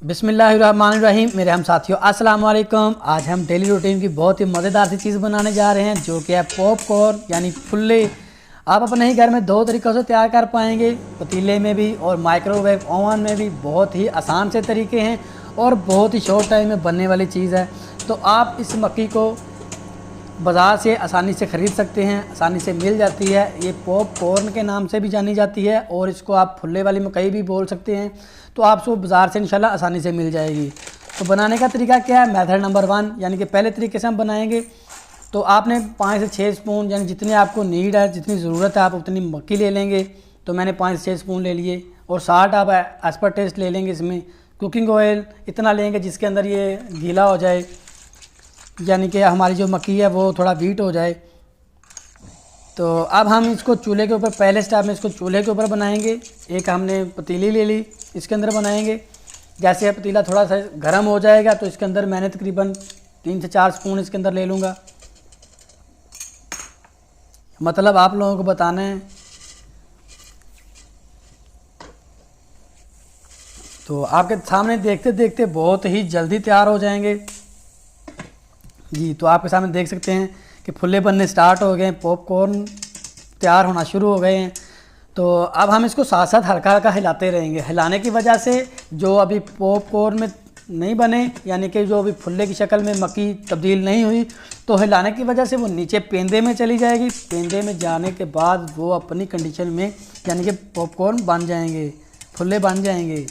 बिस्मिल्लाहिर्रहमानिर्रहीम। मेरे हम साथियों अस्सलाम वालेकुम। आज हम डेली रूटीन की बहुत ही मज़ेदार सी चीज़ बनाने जा रहे हैं जो कि है पॉपकॉर्न यानी फुल्ले। आप अपने ही घर में दो तरीक़ों से तैयार कर पाएंगे, पतीले में भी और माइक्रोवेव ओवन में भी। बहुत ही आसान से तरीके हैं और बहुत ही शॉर्ट टाइम में बनने वाली चीज़ है। तो आप इस मक्की को बाज़ार से आसानी से ख़रीद सकते हैं, आसानी से मिल जाती है। ये पॉपकॉर्न के नाम से भी जानी जाती है और इसको आप फुल्ले वाली मकई भी बोल सकते हैं। तो आपको बाज़ार से इंशाल्लाह आसानी से मिल जाएगी। तो बनाने का तरीका क्या है, मेथड नंबर 1 यानी कि पहले तरीके से हम बनाएंगे। तो आपने 5 से 6 स्पून यानी जितनी आपको नीड है, जितनी ज़रूरत है आप उतनी मक्की ले लेंगे। तो मैंने 5 से 6 स्पून ले लिए और साल्ट आप एज़ पर टेस्ट ले लेंगे। इसमें कुकिंग ऑयल इतना लेंगे जिसके अंदर ये गीला हो जाए, यानी कि हमारी जो मक्की है वो थोड़ा वीट हो जाए। तो अब हम इसको चूल्हे के ऊपर, पहले स्टेप में इसको चूल्हे के ऊपर बनाएंगे। एक हमने पतीली ले ली, इसके अंदर बनाएंगे। जैसे पतीला थोड़ा सा गर्म हो जाएगा तो इसके अंदर मैंने तकरीबन 3 से 4 स्पून इसके अंदर ले लूँगा। मतलब आप लोगों को बताना है। तो आपके सामने देखते देखते बहुत ही जल्दी तैयार हो जाएंगे जी। तो आपके सामने देख सकते हैं कि फुल्ले बनने स्टार्ट हो गए हैं, पॉपकॉर्न तैयार होना शुरू हो गए हैं। तो अब हम इसको साथ साथ हल्का हल्का हिलाते रहेंगे। हिलाने की वजह से जो अभी पॉपकॉर्न में नहीं बने, यानी कि जो अभी फुल्ले की शक्ल में मक्की तब्दील नहीं हुई, तो हिलाने की वजह से वो नीचे पेंदे में चली जाएगी। पेंदे में जाने के बाद वो अपनी कंडीशन में यानी कि पॉपकॉर्न बन जाएंगे, फुल्ले बन जाएंगे।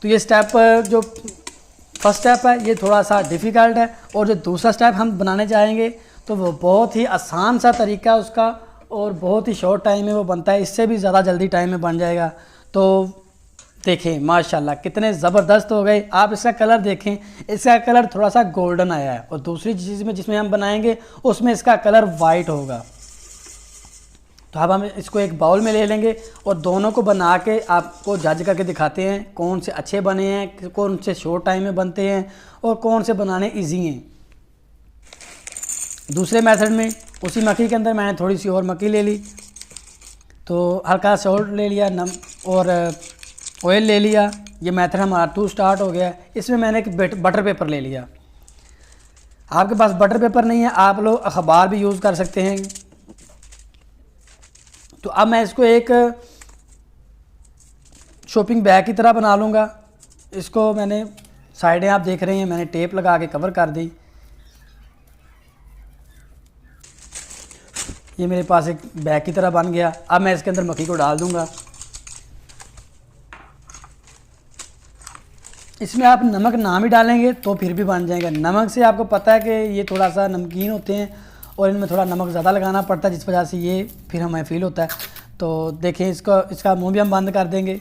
तो ये स्टेप जो फर्स्ट स्टेप है ये थोड़ा सा डिफ़िकल्ट है, और जो दूसरा स्टेप हम बनाने जाएंगे तो वो बहुत ही आसान सा तरीका है उसका और बहुत ही शॉर्ट टाइम में वो बनता है। इससे भी ज़्यादा जल्दी टाइम में बन जाएगा। तो देखें माशाल्लाह कितने ज़बरदस्त हो गए। आप इसका कलर देखें, इसका कलर थोड़ा सा गोल्डन आया है, और दूसरी चीज़ में जिसमें हम बनाएंगे उसमें इसका कलर वाइट होगा। तो अब हम इसको एक बाउल में ले लेंगे और दोनों को बना के आपको जज करके दिखाते हैं कौन से अच्छे बने हैं, कौन से शॉर्ट टाइम में बनते हैं और कौन से बनाने इजी हैं। दूसरे मेथड में उसी मक्की के अंदर मैंने थोड़ी सी और मक्की ले ली, तो हल्का सॉल्ट ले लिया, और ऑयल ले लिया। ये मेथड हमारा 2 स्टार्ट हो गया। इसमें मैंने एक बटर पेपर ले लिया। आपके पास बटर पेपर नहीं है, आप लोग अखबार भी यूज़ कर सकते हैं। तो अब मैं इसको एक शॉपिंग बैग की तरह बना लूँगा। इसको मैंने साइडें आप देख रहे हैं, मैंने टेप लगा के कवर कर दी। ये मेरे पास एक बैग की तरह बन गया। अब मैं इसके अंदर मक्की को डाल दूँगा। इसमें आप नमक ना भी डालेंगे तो फिर भी बन जाएगा। नमक से आपको पता है कि ये थोड़ा सा नमकीन होते हैं और इनमें थोड़ा नमक ज़्यादा लगाना पड़ता है, जिस वजह से ये फिर हमें फ़ील होता है। तो देखें इसका मुंह भी हम बंद कर देंगे।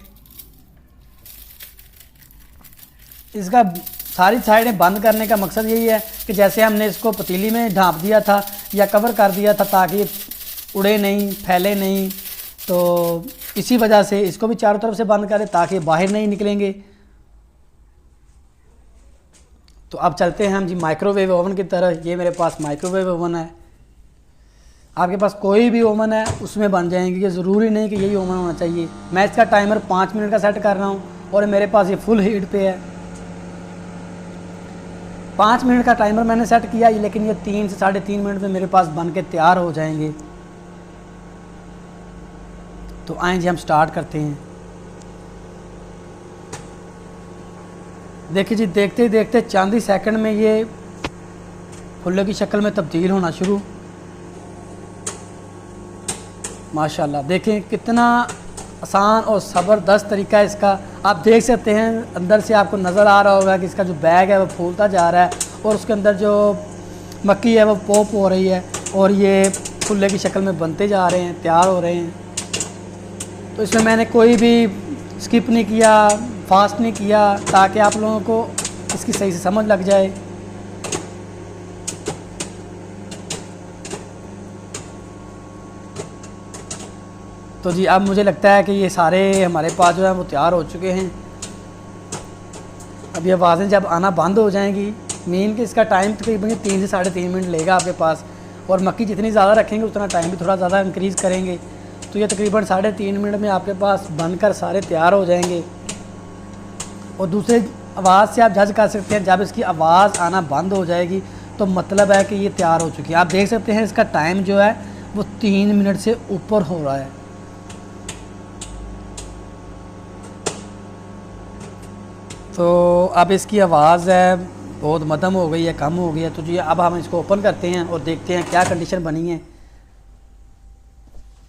इसका सारी साइडें बंद करने का मकसद यही है कि जैसे हमने इसको पतीली में ढाँप दिया था या कवर कर दिया था ताकि ये उड़े नहीं, फैले नहीं। तो इसी वजह से इसको भी चारों तरफ से बंद करें ताकि बाहर नहीं निकलेंगे। तो अब चलते हैं हम जी माइक्रोवेव ओवन की तरह। ये मेरे पास माइक्रोवेव ओवन है। आपके पास कोई भी ओवन है उसमें बन जाएंगे, ये ज़रूरी नहीं कि यही ओवन होना चाहिए। मैं इसका टाइमर 5 मिनट का सेट कर रहा हूँ और मेरे पास ये फुल हीट पे है। 5 मिनट का टाइमर मैंने सेट किया, लेकिन ये 3 से 3.5 मिनट में मेरे पास बन के तैयार हो जाएंगे। तो आएँ जी हम स्टार्ट करते हैं। देखिए जी, देखते ही देखते चंद ही सेकंड में ये फुल्ले की शक्ल में तब्दील होना शुरू। माशाल्लाह देखें कितना आसान और ज़बरदस्त तरीका है इसका। आप देख सकते हैं अंदर से आपको नज़र आ रहा होगा कि इसका जो बैग है वो फूलता जा रहा है और उसके अंदर जो मक्की है वो पॉप हो रही है और ये फुल्ले की शक्ल में बनते जा रहे हैं, तैयार हो रहे हैं। तो इसमें मैंने कोई भी स्किप नहीं किया, फास्ट नहीं किया, ताकि आप लोगों को इसकी सही से समझ लग जाए। तो जी अब मुझे लगता है कि ये सारे हमारे पास जो है वो तैयार हो चुके हैं। अब ये आवाज़ें जब आना बंद हो जाएंगी, मीन कि इसका टाइम तकरीबन 3 से 3.5 मिनट लेगा आपके पास। और मक्की जितनी ज़्यादा रखेंगे उतना टाइम भी थोड़ा ज़्यादा इंक्रीज़ करेंगे। तो ये तकरीबन 3.5 मिनट में आपके पास बनकर सारे तैयार हो जाएंगे। और दूसरे आवाज़ से आप जज कर सकते हैं, जब इसकी आवाज़ आना बंद हो जाएगी तो मतलब है कि ये तैयार हो चुकी है। आप देख सकते हैं इसका टाइम जो है वो 3 मिनट से ऊपर हो रहा है। तो अब इसकी आवाज़ है बहुत मध्यम हो गई है, कम हो गई है। तो जी अब हम इसको ओपन करते हैं और देखते हैं क्या कंडीशन बनी है।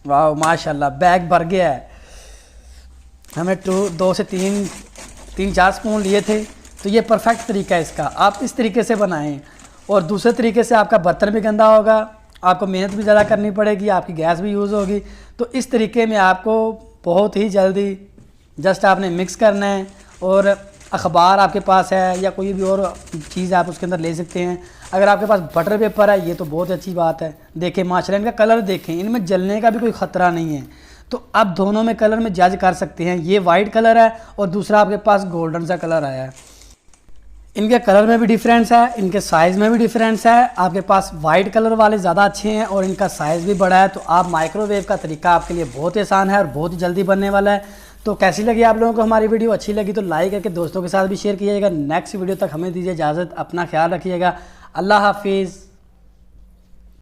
वाह माशाल्लाह, बैग भर गया है। हमें 2 से 3-4 स्पून लिए थे, तो ये परफेक्ट तरीका है इसका। आप इस तरीके से बनाएं। और दूसरे तरीके से आपका बर्तन भी गंदा होगा, आपको मेहनत भी ज़्यादा करनी पड़ेगी, आपकी गैस भी यूज़ होगी। तो इस तरीके में आपको बहुत ही जल्दी जस्ट आपने मिक्स करना है। और अखबार आपके पास है या कोई भी और चीज़ आप उसके अंदर ले सकते हैं। अगर आपके पास बटर पेपर है ये तो बहुत अच्छी बात है। देखें माशाल्लाह इनका कलर देखें, इनमें जलने का भी कोई ख़तरा नहीं है। तो आप दोनों में कलर में जज कर सकते हैं। ये वाइट कलर है और दूसरा आपके पास गोल्डन सा कलर आया है। इनके कलर में भी डिफरेंस है, इनके साइज़ में भी डिफरेंस है। आपके पास वाइट कलर वाले ज़्यादा अच्छे हैं और इनका साइज़ भी बड़ा है। तो आप माइक्रोवेव का तरीका आपके लिए बहुत आसान है और बहुत ही जल्दी बनने वाला है। तो कैसी लगी आप लोगों को हमारी वीडियो? अच्छी लगी तो लाइक करके दोस्तों के साथ भी शेयर कीजिएगा। नेक्स्ट वीडियो तक हमें दीजिए इजाज़त, अपना ख्याल रखिएगा। अल्लाह हाफिज़।